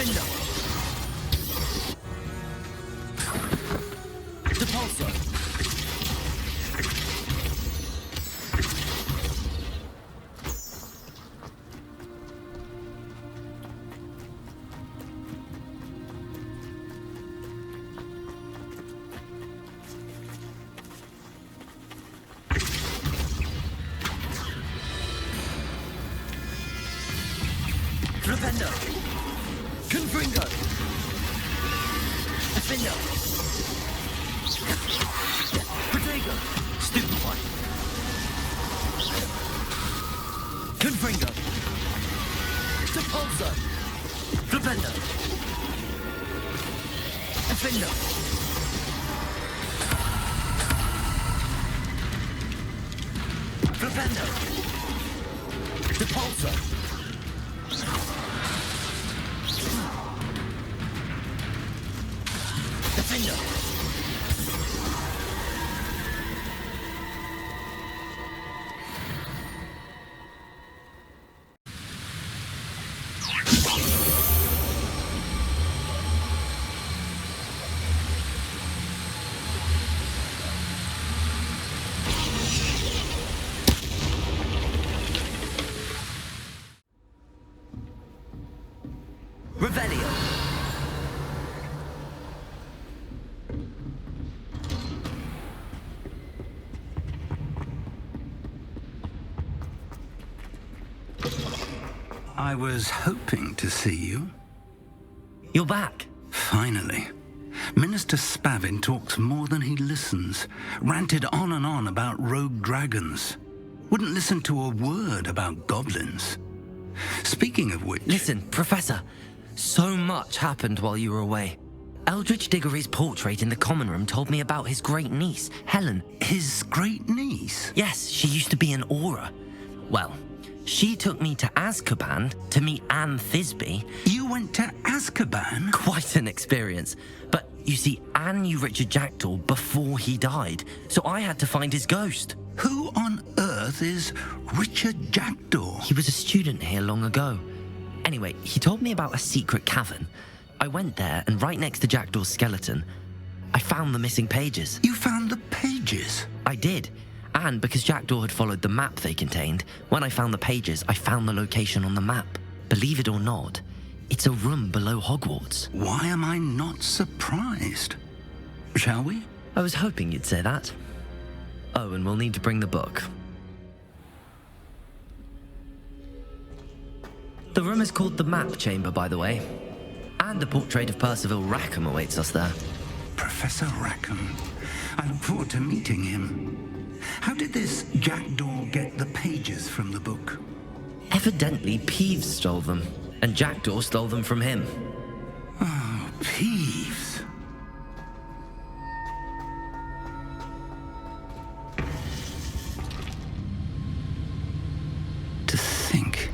Defender. Depulsor. Defender. Confringo. Defender. Protego. Stupefy. Confringo. Depulsor. Defender. Defender. Defender. Depulsor. Defender. Revelio. I was hoping to see you. You're back. Finally. Minister Spavin talks more than he listens. Ranted on and on about rogue dragons. Wouldn't listen to a word about goblins. Speaking of which... Listen, Professor. So much happened while you were away. Eldridge Diggory's portrait in the common room told me about his great niece, Helen. His great niece? Yes, she used to be an Auror. Well, she took me to Azkaban to meet Anne Thisbe. You went to Azkaban? Quite an experience. But you see, Anne knew Richard Jackdaw before he died, so I had to find his ghost. Who on earth is Richard Jackdaw? He was a student here long ago. Anyway, he told me about a secret cavern. I went there, and right next to Jackdaw's skeleton, I found the missing pages. You found the pages? I did. And because Jackdaw had followed the map they contained, when I found the pages, I found the location on the map. Believe it or not, it's a room below Hogwarts. Why am I not surprised? Shall we? I was hoping you'd say that. Oh, and we'll need to bring the book. The room is called the Map Chamber, by the way. And a portrait of Percival Rackham awaits us there. Professor Rackham. I look forward to meeting him. How did this Jackdaw get the pages from the book? Evidently, Peeves stole them, and Jackdaw stole them from him. Oh, Peeves. To think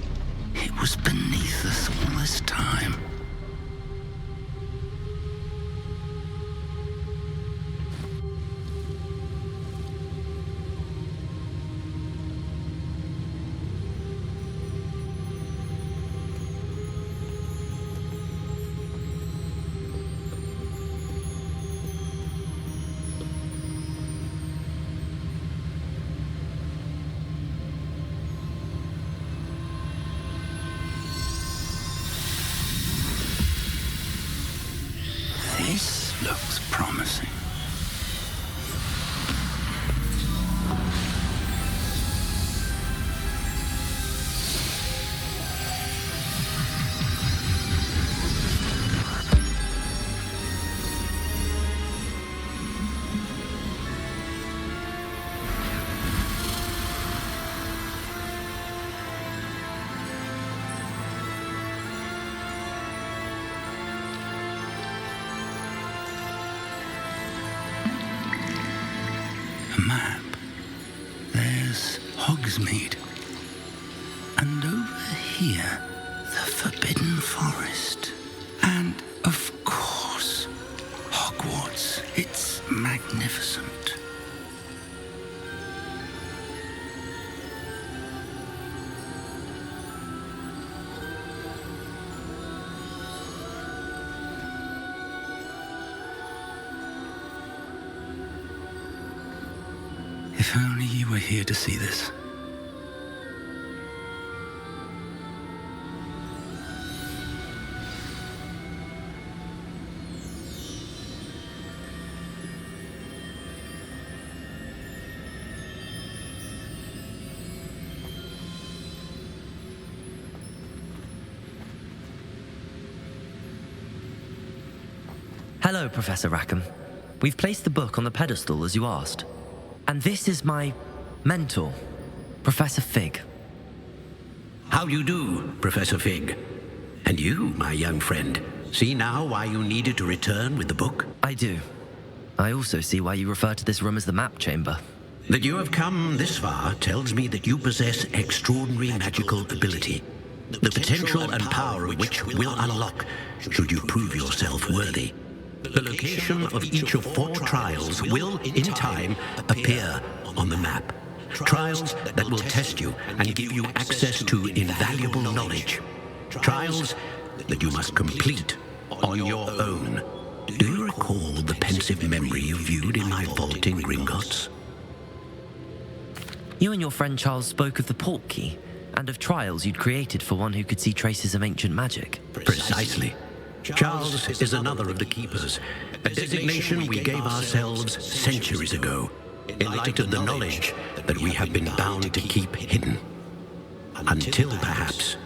it was beneath us all this time. This looks promising. A map. There's Hogsmeade. And over here, the Forbidden Forest. And, of course, Hogwarts. It's magnificent. If only you were here to see this. Hello, Professor Rackham. We've placed the book on the pedestal as you asked. And this is my mentor, Professor Fig. How do you do, Professor Fig? And you, my young friend, see now why you needed to return with the book? I do. I also see why you refer to this room as the map chamber. That you have come this far tells me that you possess extraordinary magical ability, the potential and power of which will unlock should you prove yourself worthy. The location of each of 4 trials will, in time, appear on the map. Trials that will test you and give you access to invaluable knowledge. Trials that you must complete on your own. Do you recall the pensive memory you viewed in my vault in Gringotts? You and your friend Charles spoke of the port key and of trials you'd created for one who could see traces of ancient magic. Precisely. Charles is another of the Keepers, a designation we gave ourselves centuries ago, in light of the knowledge that we have been bound to keep hidden. Until perhaps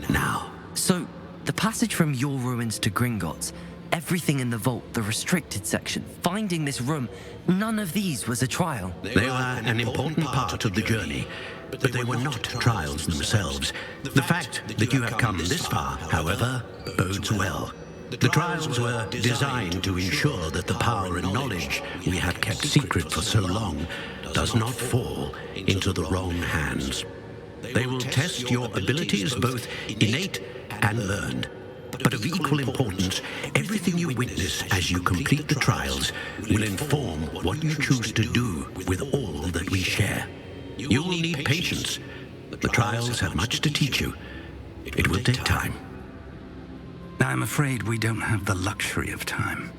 now. So, the passage from your ruins to Gringotts, everything in the vault, the restricted section, finding this room, none of these was a trial. They were an important part of the journey, but they were not trials themselves. The fact that you have come this far, however, bodes well. The trials were designed to ensure that the power and knowledge we have kept secret for so long does not fall into the wrong hands. They will test your abilities, both innate and learned. But of equal importance, everything you witness as you complete the trials will inform what you choose to do with all that we share. You will need patience. The trials have much to teach you. It will take time. I'm afraid we don't have the luxury of time.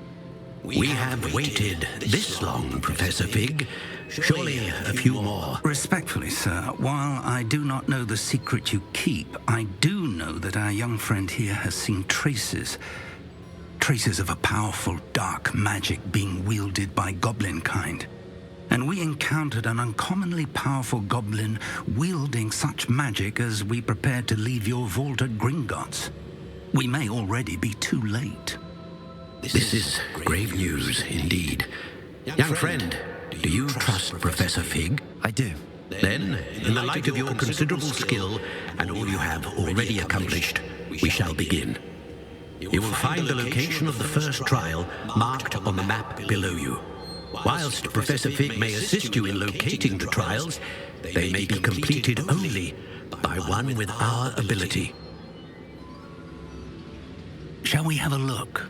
We have waited this long, Professor Fig. Surely a few more. Respectfully, sir, while I do not know the secret you keep, I do know that our young friend here has seen traces of a powerful dark magic being wielded by goblin kind. And we encountered an uncommonly powerful goblin wielding such magic as we prepared to leave your vault at Gringotts. We may already be too late. This is grave news indeed. Young friend, do you trust Professor Fig? I do. Then, in the light of your considerable skill and all you have already accomplished, we shall begin. You will find the location of the first trial marked on the map below you. Whilst Professor Fig may assist you in locating the trials, they may be completed only by one with our ability. Shall we have a look?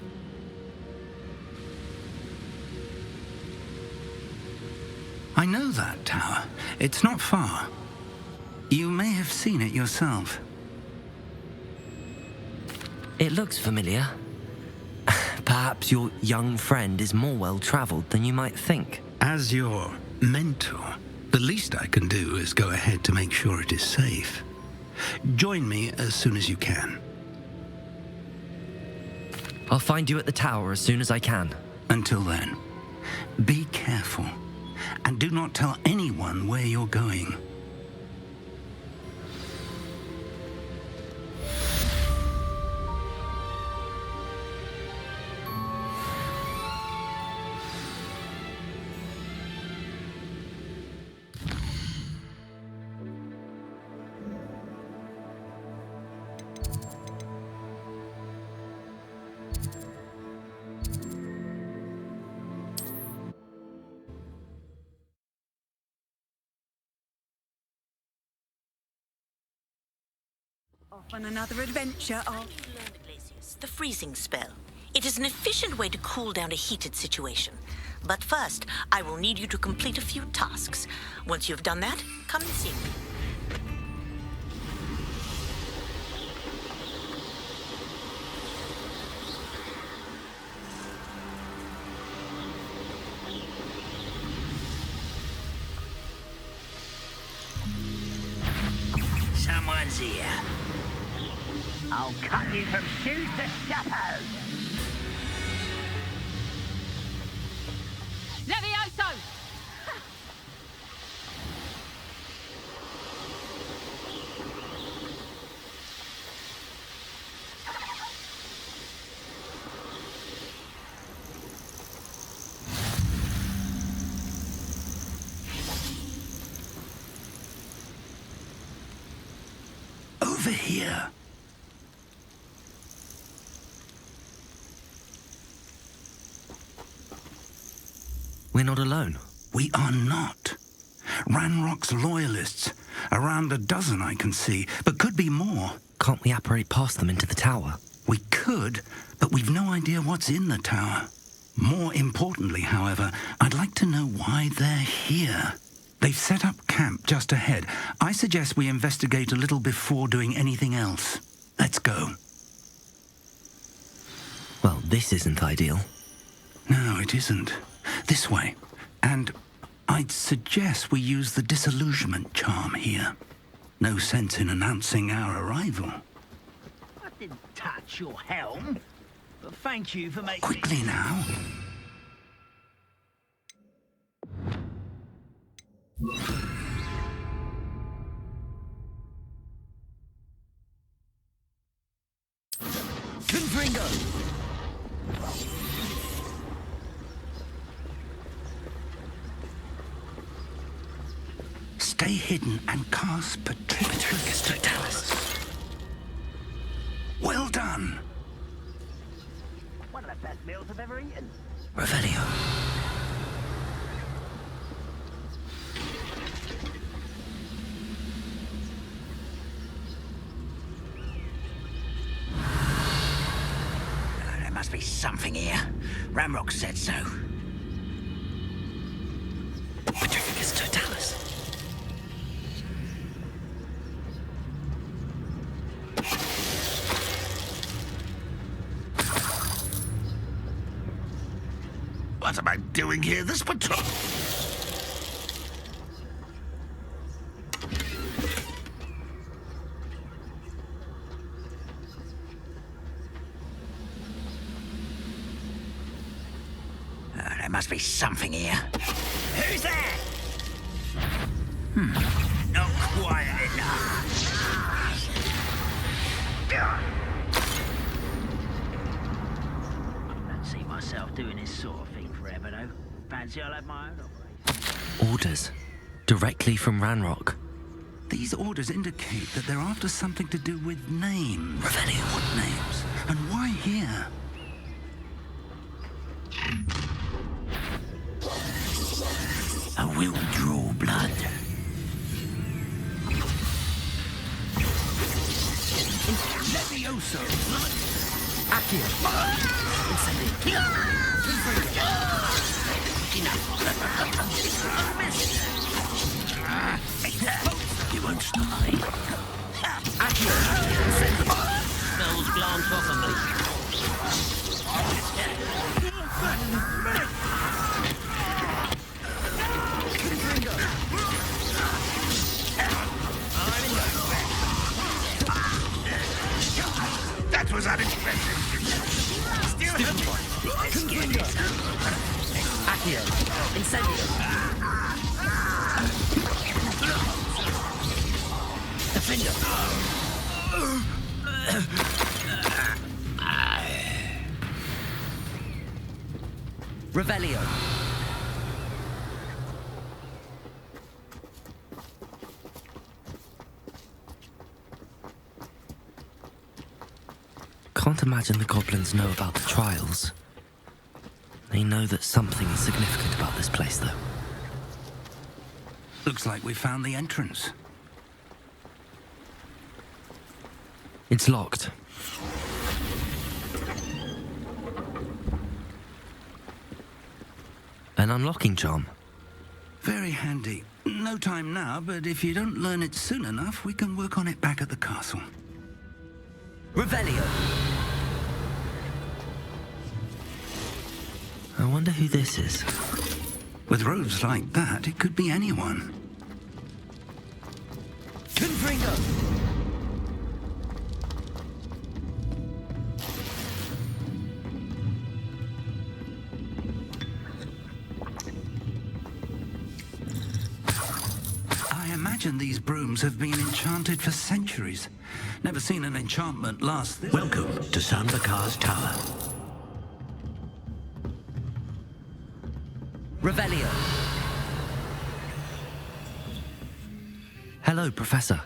I know that tower. It's not far. You may have seen it yourself. It looks familiar. Perhaps your young friend is more well-traveled than you might think. As your mentor, the least I can do is go ahead to make sure it is safe. Join me as soon as you can. I'll find you at the tower as soon as I can. Until then, be careful, and do not tell anyone where you're going. Off on another adventure. The freezing spell. It is an efficient way to cool down a heated situation. But first, I will need you to complete a few tasks. Once you've done that, come and see me. hands here. I'll cut you from shoes to chappers. Levioso! Over here. We're not alone. We are not. Ranrock's loyalists. Around a dozen I can see, but could be more. Can't we apparate past them into the tower? We could, but we've no idea what's in the tower. More importantly, however, I'd like to know why they're here. They've set up camp just ahead. I suggest we investigate a little before doing anything else. Let's go. Well, this isn't ideal. No, it isn't. This way. And I'd suggest we use the disillusionment charm here. No sense in announcing our arrival. I didn't touch your helm, but thank you for making... Quickly now. Confringo! Stay hidden and cast Patricus Totalis. Well done. One of the best meals I've ever eaten. Revelio. There must be something here. Ramrock said so. Patricus Totalis. What am I doing here? This patrol... There must be something here. Who's there? Not quiet enough. I don't see myself doing this sort of thing forever, though. Fancy I'll have my own operation. Orders. Directly from Ranrock. These orders indicate that they're after something to do with names. Revelio. What names? And why here? I will draw blood. Levioso! Accio. Incendio. You won't stop me. Accio. Incendio. Spells glance off of me. That was unexpected. Accio. Incendio. Defender. Revelio. Can't imagine the goblins know about the trials. They know that something is significant about this place, though. Looks like we found the entrance. It's locked. An unlocking charm. Very handy. No time now, but if you don't learn it soon enough, we can work on it back at the castle. Revelio. I wonder who this is. With robes like that, it could be anyone. Confringo. imagine these brooms have been enchanted for centuries. Never seen an enchantment last this... Welcome to Sambakar's Tower. Revelio. Hello, Professor.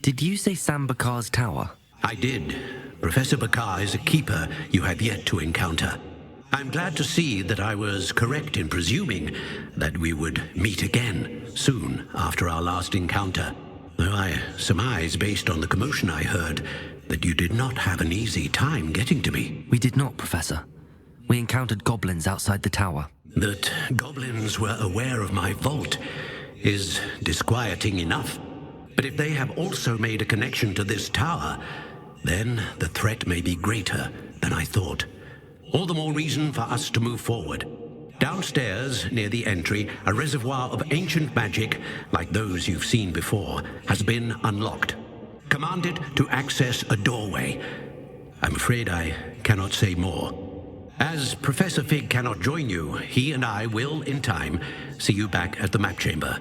Did you say Sambakar's Tower? I did. Professor Bakar is a keeper you have yet to encounter. I'm glad to see that I was correct in presuming that we would meet again soon after our last encounter. Though I surmise, based on the commotion I heard, that you did not have an easy time getting to me. We did not, Professor. We encountered goblins outside the tower. That goblins were aware of my vault is disquieting enough. But if they have also made a connection to this tower, then the threat may be greater than I thought. All the more reason for us to move forward. Downstairs, near the entry, a reservoir of ancient magic, like those you've seen before, has been unlocked. Commanded to access a doorway. I'm afraid I cannot say more. As Professor Fig cannot join you, he and I will, in time, see you back at the map chamber.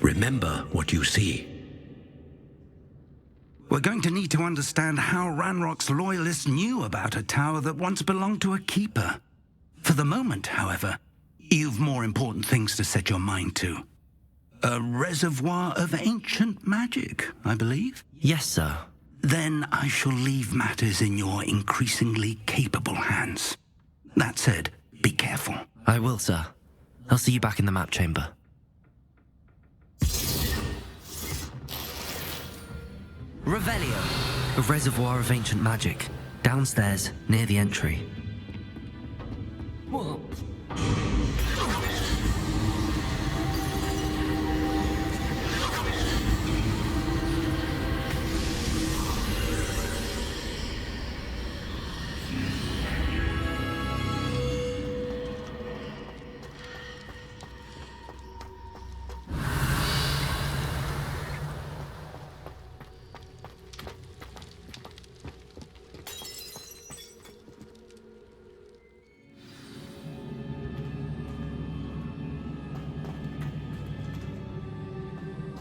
Remember what you see. We're going to need to understand how Ranrock's loyalists knew about a tower that once belonged to a keeper. For the moment, however, you've more important things to set your mind to. A reservoir of ancient magic, I believe? Yes, sir. Then I shall leave matters in your increasingly capable hands. That said, be careful. I will, sir. I'll see you back in the map chamber. Revelio, a reservoir of ancient magic, downstairs near the entry. What?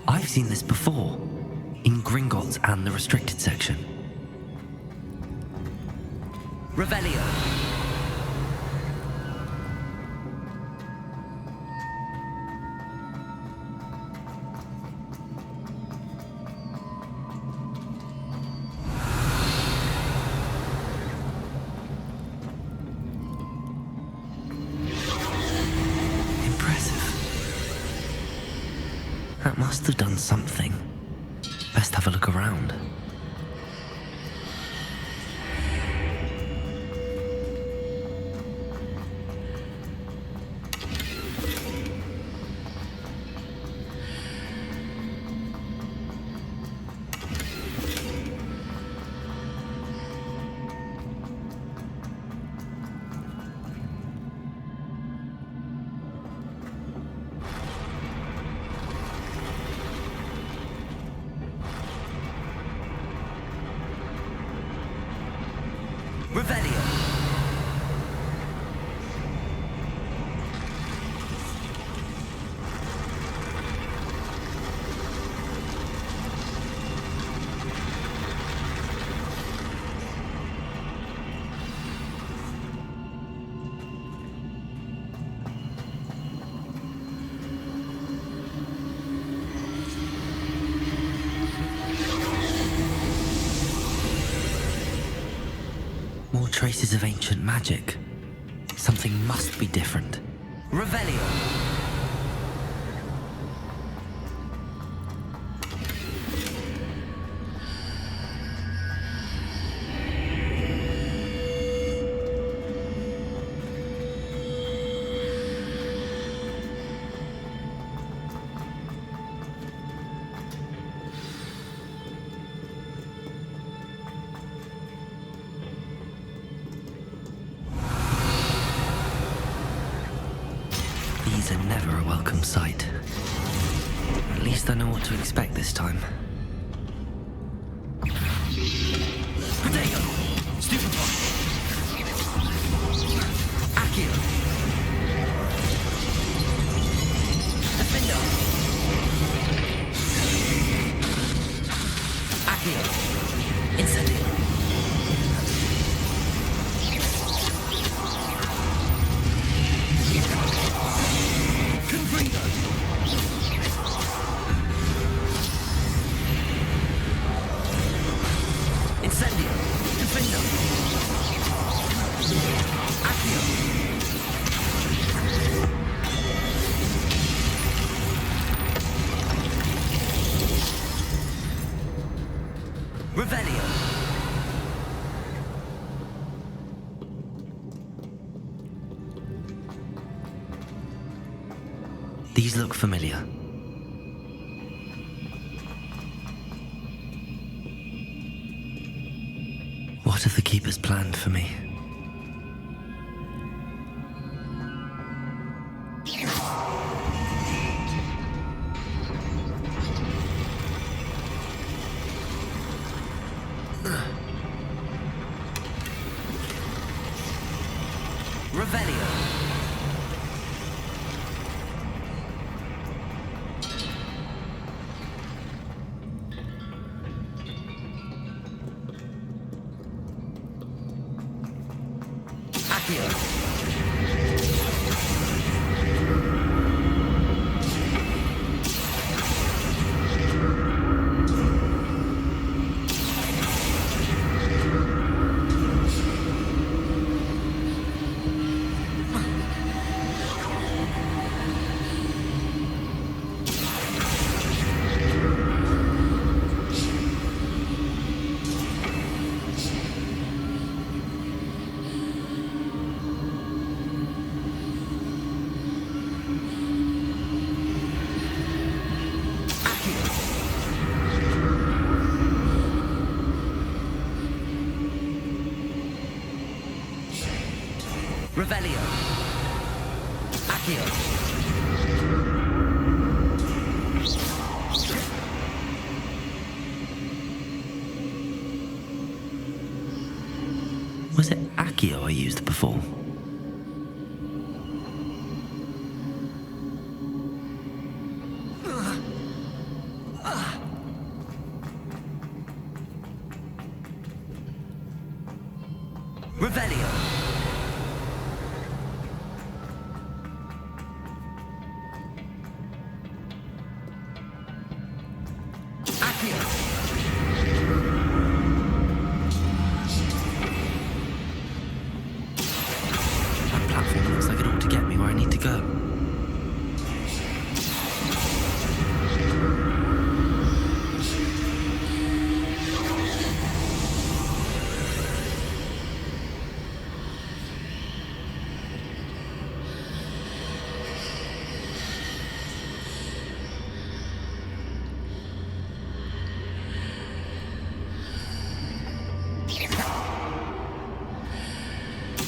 I've seen this before, in Gringotts and the restricted section. Revelio. That must have done something. Best have a look around. Revelio. More traces of ancient magic. Something must be different. Revelio. These are never a welcome sight. At least I know what to expect this time. Potato! Stupefy! Accio! Defender! These look familiar. What have the Keepers planned for me? Revelio. Accio. Revelio. Accio. Was it Accio I used before? Revelio. That platform looks like it ought to get me where I need to go.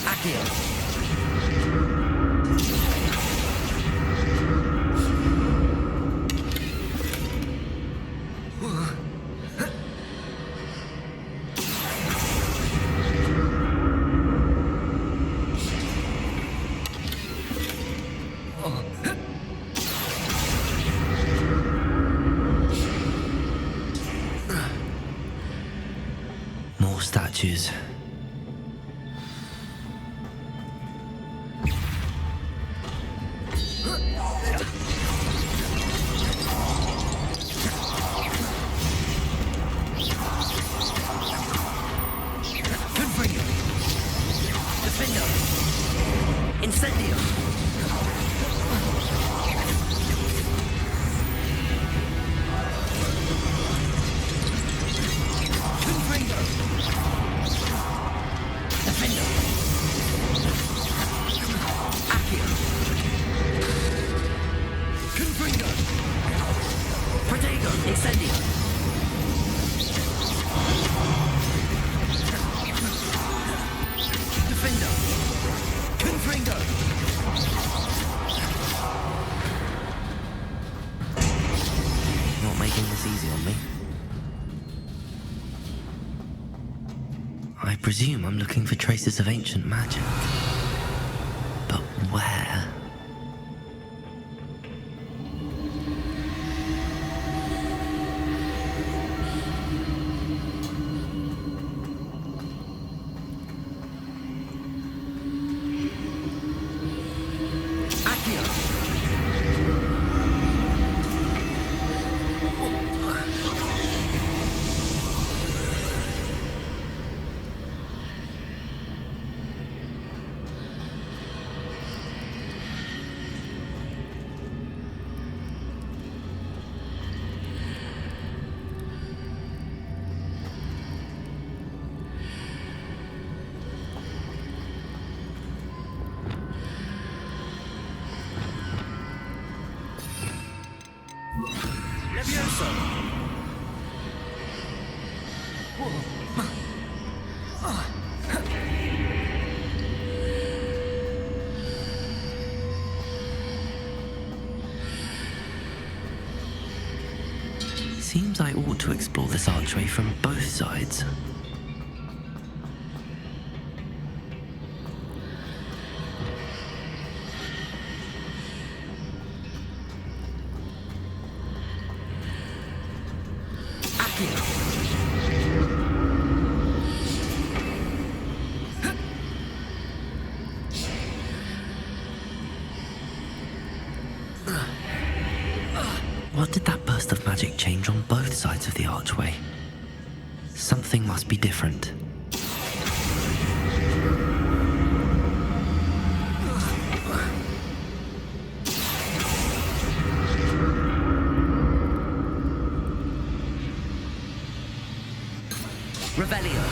Accio. More statues. Incendio! Confringo! Defendo! Accio! Confringo! Protego! Incendio! Defendo! Confringo! Not making this easy on me. I presume I'm looking for traces of ancient magic. But where? Levioso! Seems I ought to explore this archway from both sides. What did that burst of magic change on both sides of the archway? Something must be different. Revelio.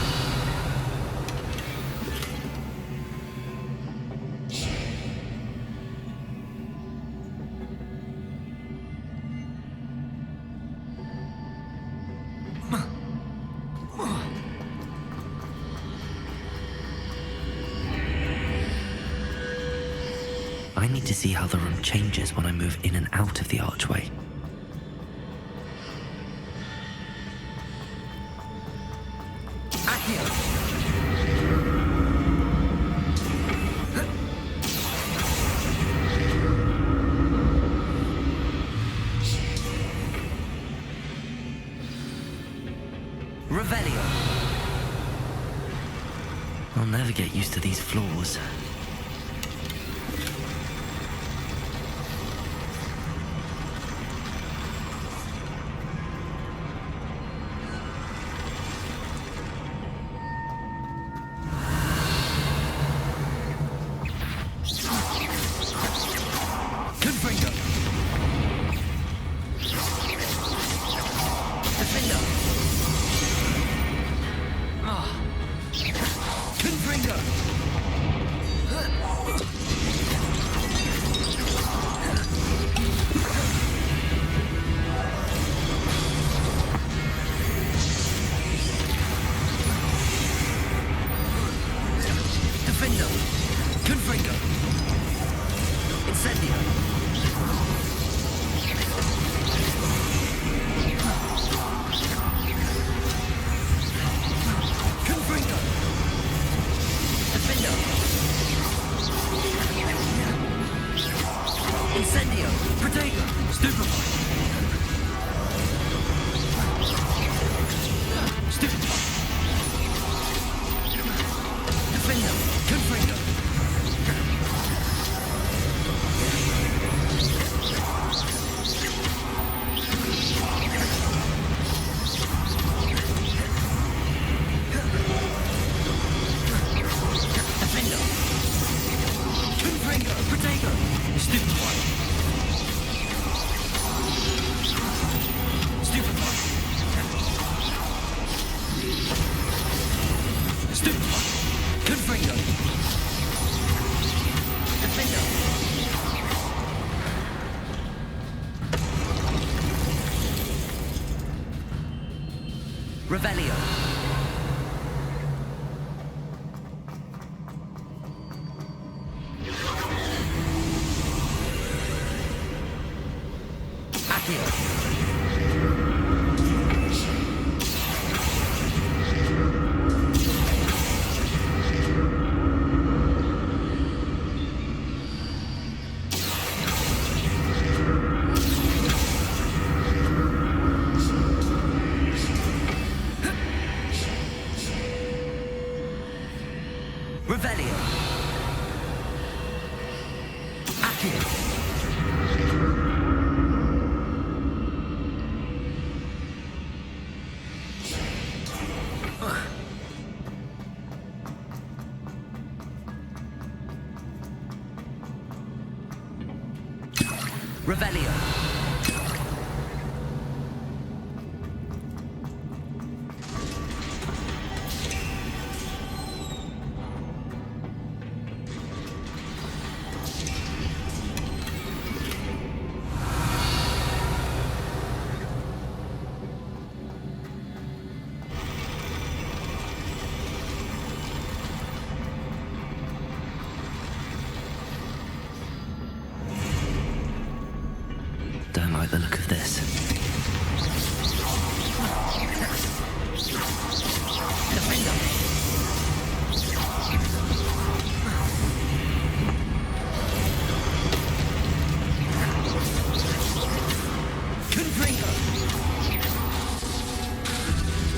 I need to see how the room changes when I move in and out of the archway. Revelio. I'll never get used to these floors. Revelio. Accio. Revelio. Accio. Revelio. like the look of this.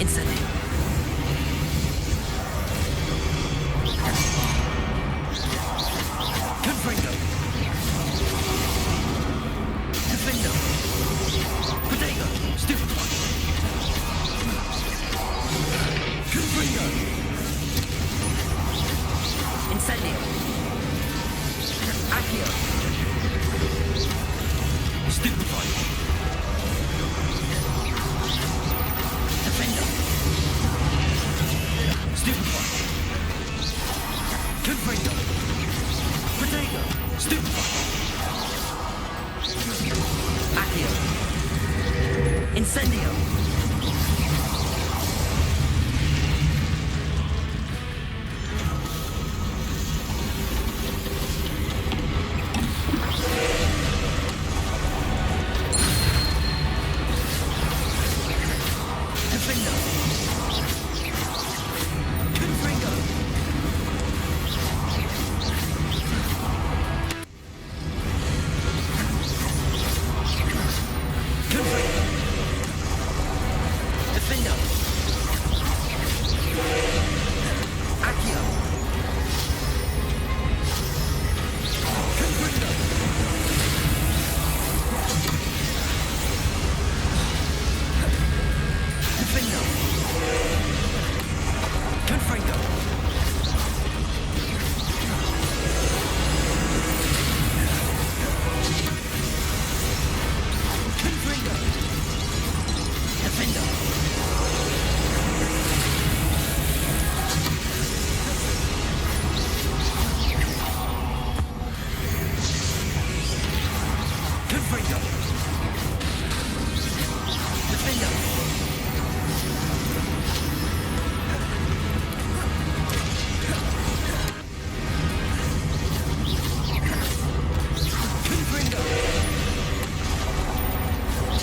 Incendio. Confringo. Defendo. Protego. Stupefy. Confringo. Incendio. Accio. Stupefy. Defendo. Stupefy. Confringo. Protego. Stupefy. Accio. Incendio. Defendo. Confringo. Confringo. Defendo. Accio. Confringo. Defendo. Confringo. Confringo. Defendo. Confringo. Defendo. Confringo.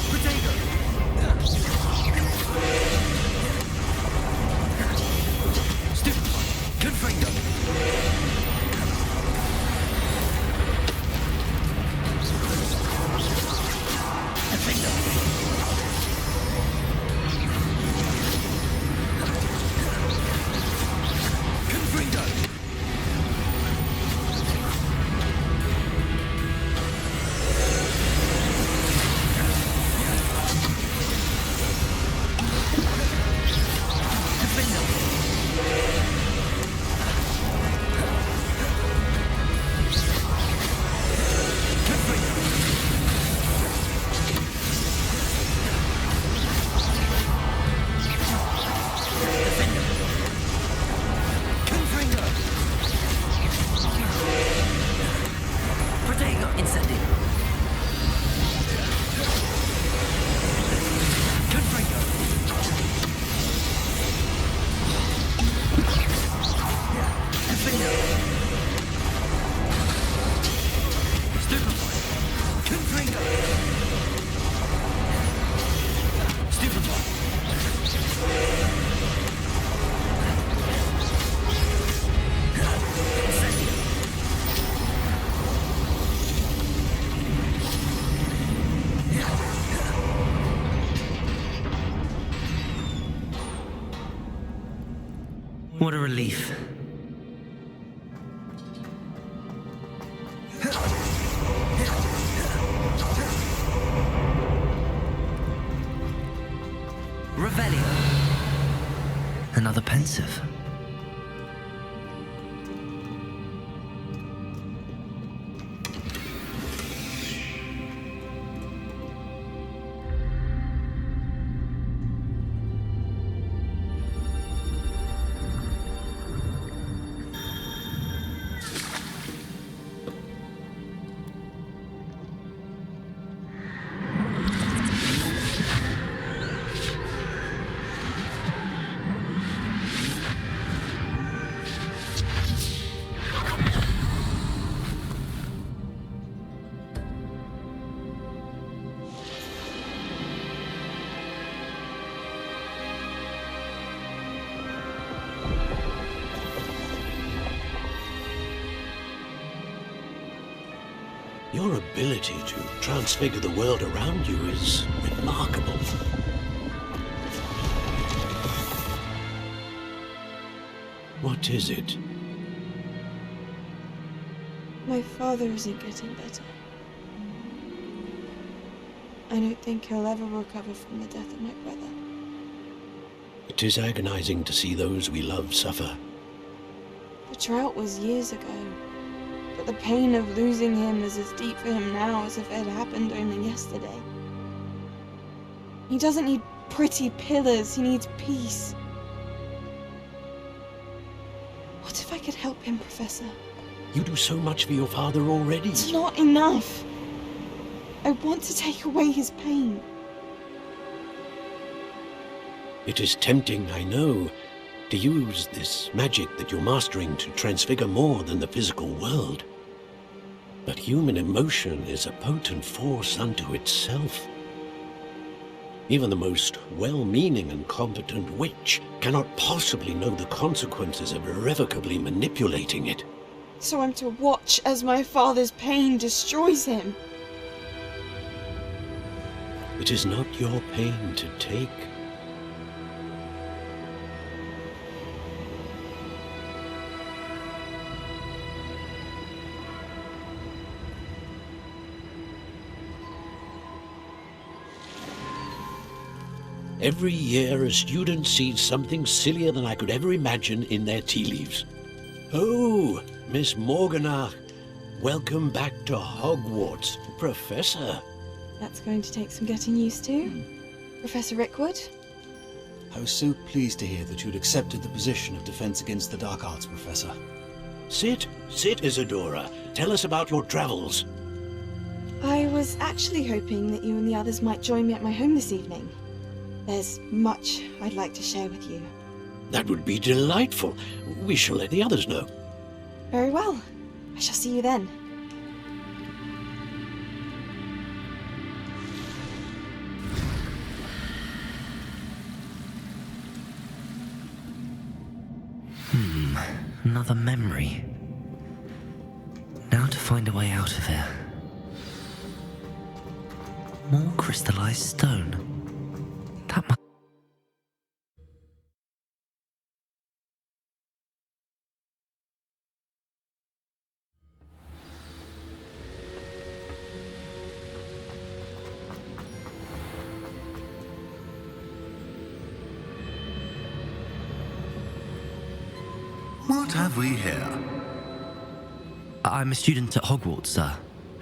Protego. Stupefy. Confringo. Defendo. Confringo. Defendo. Confringo. Defendo. Confringo. Protego. Incendio. Confringo. Defendo. Stupefy. Confringo. Stupefy. Incendio. What a relief. Revelio. Another pensive. Your ability to transfigure the world around you is remarkable. What is it? My father isn't getting better. I don't think he'll ever recover from the death of my brother. It is agonizing to see those we love suffer. The drought was years ago, but the pain of losing him is as deep for him now as if it had happened only yesterday. He doesn't need pretty pillars, he needs peace. What if I could help him, Professor? You do so much for your father already. It's not enough. I want to take away his pain. It is tempting, I know, to use this magic that you're mastering to transfigure more than the physical world. But human emotion is a potent force unto itself. Even the most well-meaning and competent witch cannot possibly know the consequences of irrevocably manipulating it. So I'm to watch as my father's pain destroys him. It is not your pain to take. Every year, a student sees something sillier than I could ever imagine in their tea leaves. Oh, Miss Morganach, welcome back to Hogwarts, Professor. That's going to take some getting used to. Professor Rickwood? I was so pleased to hear that you'd accepted the position of Defense Against the Dark Arts, Professor. Sit, Isadora. Tell us about your travels. I was actually hoping that you and the others might join me at my home this evening. There's much I'd like to share with you. That would be delightful. We shall let the others know. Very well. I shall see you then. Another memory. Now to find a way out of here. More crystallized stone. That must... What have we here? I'm a student at Hogwarts, sir.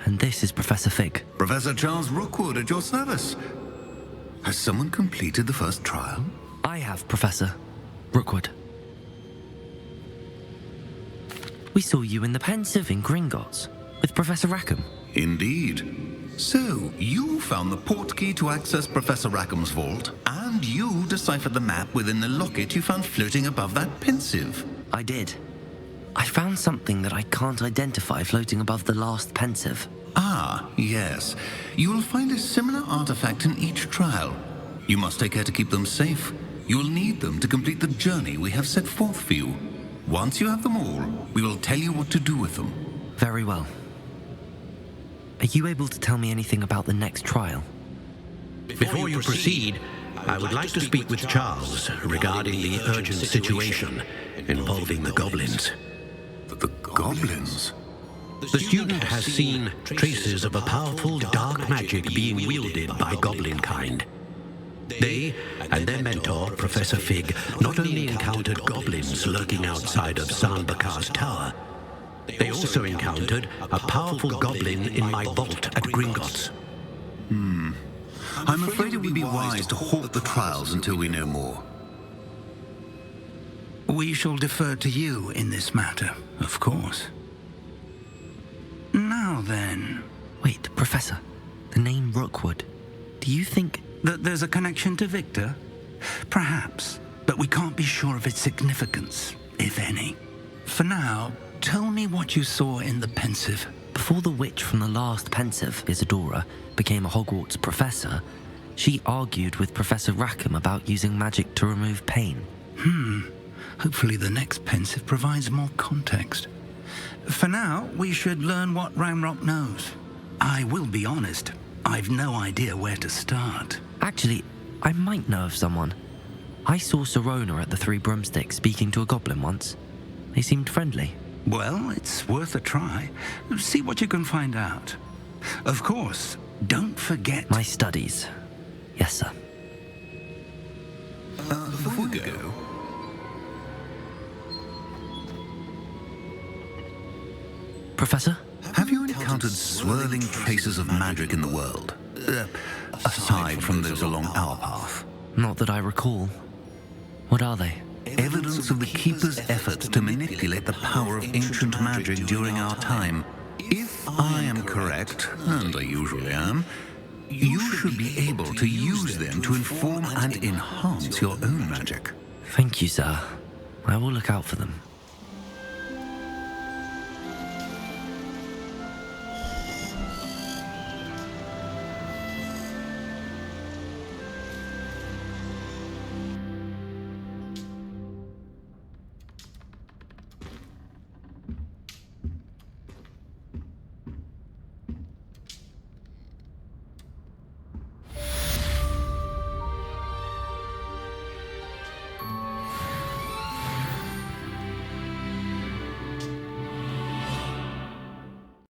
And this is Professor Fig. Professor Charles Rookwood at your service. Has someone completed the first trial? I have, Professor Rookwood. We saw you in the Pensive in Gringotts with Professor Rackham. Indeed. So, you found the portkey to access Professor Rackham's vault, and you deciphered the map within the locket you found floating above that Pensive. I did. I found something that I can't identify floating above the last Pensive. Ah, yes. You will find a similar artifact in each trial. You must take care to keep them safe. You will need them to complete the journey we have set forth for you. Once you have them all, we will tell you what to do with them. Very well. Are you able to tell me anything about the next trial? Before you proceed, I would like to speak with Charles regarding the urgent situation involving the goblins. The goblins? The student has seen traces of a powerful dark magic being wielded by goblin kind. They and their mentor, Professor Fig, not only encountered goblins lurking outside of Sanbakar's tower, they also encountered a powerful goblin in my vault at Gringotts. I'm afraid it would be wise to halt the trials until we know more. We shall defer to you in this matter, of course. Now then... Wait, Professor. The name Rookwood. Do you think... that there's a connection to Victor? Perhaps, but we can't be sure of its significance, if any. For now, tell me what you saw in the Pensive. Before the witch from the last Pensive, Isadora, became a Hogwarts professor, she argued with Professor Rackham about using magic to remove pain. Hopefully the next Pensive provides more context. For now, we should learn what Ramrock knows. I will be honest, I've no idea where to start. Actually, I might know of someone. I saw Sirona at the Three Broomsticks speaking to a goblin once. They seemed friendly. Well, it's worth a try. See what you can find out. Of course, don't forget... My studies. Yes, sir. Before we go... Professor? Have you encountered swirling traces of magic in the world? Aside from those along our path. Not that I recall. What are they? Evidence of the Keeper's efforts to manipulate the power of ancient magic during our time. If I am correct, and I usually am, you should be able to use them to inform and enhance your own magic. Thank you, sir. I will look out for them.